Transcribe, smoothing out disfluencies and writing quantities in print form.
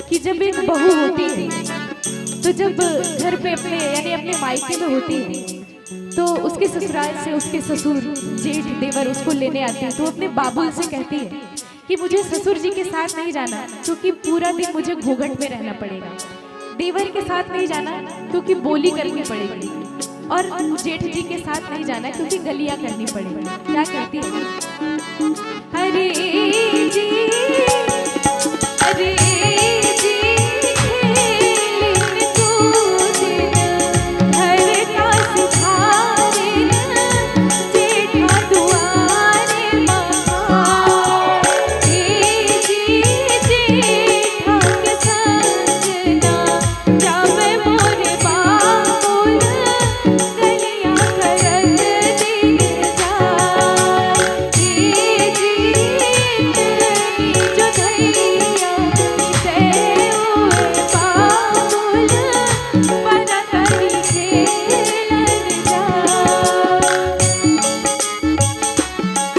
कि जब एक बहू होती है तो जब घर पे अपने यानी अपने मायके में होती है तो उसके ससुराल से उसके ससुर जेठ देवर उसको लेने आते हैं, तो अपने बाबुल से कहती है कि मुझे ससुर जी के साथ नहीं जाना क्योंकि पूरा दिन मुझे घूंघट में रहना पड़ेगा, देवर के साथ नहीं जाना क्योंकि बोली करनी पड़ेगी, और जेठ जी के साथ नहीं जाना क्योंकि गलियां करनी पड़ेगी। क्या कहती है? हरे जी